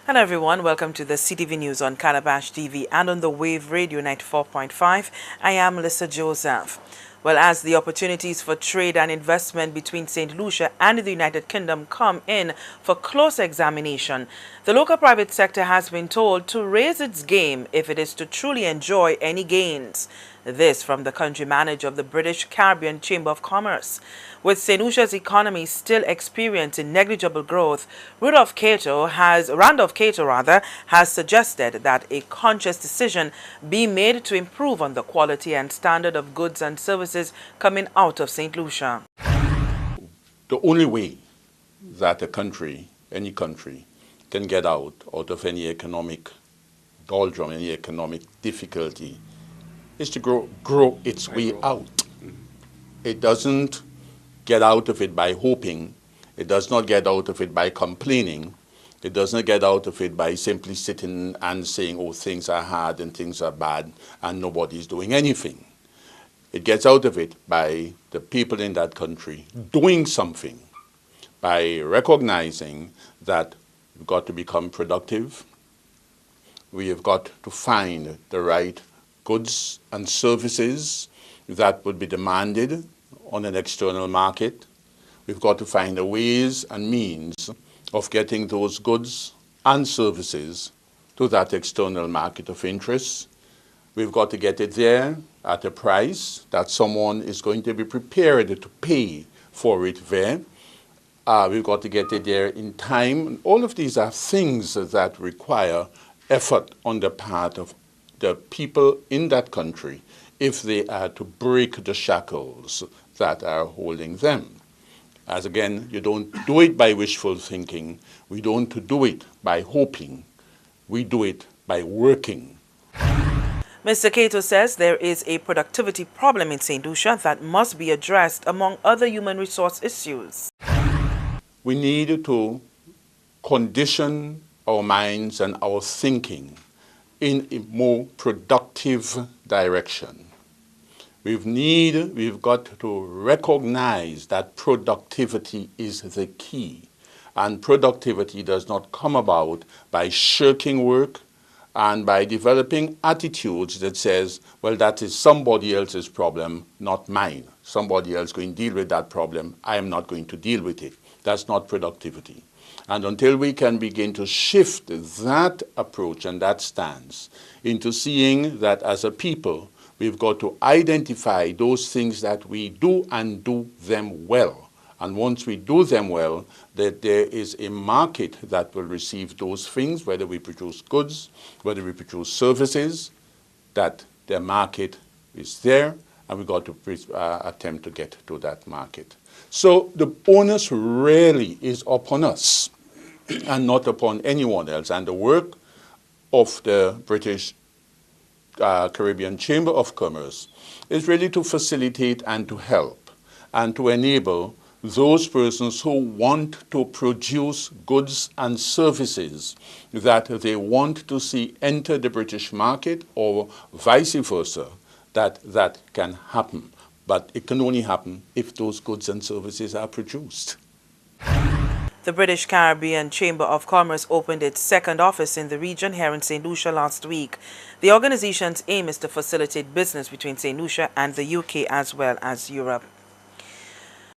Hello everyone, welcome to the CTV News on Calabash TV and on the Wave Radio 94.5. I am Lisa Joseph. Well, as the opportunities for trade and investment between St. Lucia and the United Kingdom come in for close examination, the local private sector has been told to raise its game if it is to truly enjoy any gains. This from the country manager of the British Caribbean Chamber of Commerce. With St. Lucia's economy still experiencing negligible growth, Randolph Cato has suggested that a conscious decision be made to improve on the quality and standard of goods and services coming out of St. Lucia. The only way that a country, any country, can get out of any economic doldrum, any economic difficulty, is to grow its way out. It doesn't get out of it by hoping. It does not get out of it by complaining. It does not get out of it by simply sitting and saying, oh, things are hard and things are bad and nobody's doing anything. It gets out of it by the people in that country doing something, by recognizing that we've got to become productive. We have got to find the right goods and services that would be demanded on an external market. We've got to find the ways and means of getting those goods and services to that external market of interest. We've got to get it there at a price that someone is going to be prepared to pay for it there. We've got to get it there in time. All of these are things that require effort on the part of the people in that country if they are to break the shackles that are holding them. As again, you don't do it by wishful thinking. We don't do it by hoping. We do it by working. Mr. Cato says there is a productivity problem in St. Lucia that must be addressed among other human resource issues. We need to condition our minds and our thinking in a more productive direction. We've got to recognize that productivity is the key. And productivity does not come about by shirking work and by developing attitudes that says, well, that is somebody else's problem, not mine. Somebody else going to deal with that problem. I am not going to deal with it. That's not productivity. And until we can begin to shift that approach and that stance into seeing that as a people, we've got to identify those things that we do and do them well. And once we do them well, that there is a market that will receive those things, whether we produce goods, whether we produce services, that the market is there, and we've got to attempt to get to that market. So the onus really is upon us and not upon anyone else. And the work of the British Caribbean Chamber of Commerce is really to facilitate and to help and to enable those persons who want to produce goods and services that they want to see enter the British market or vice versa, that can happen. But it can only happen if those goods and services are produced. The British Caribbean Chamber of Commerce opened its second office in the region here in St. Lucia last week. The organization's aim is to facilitate business between St. Lucia and the UK as well as Europe.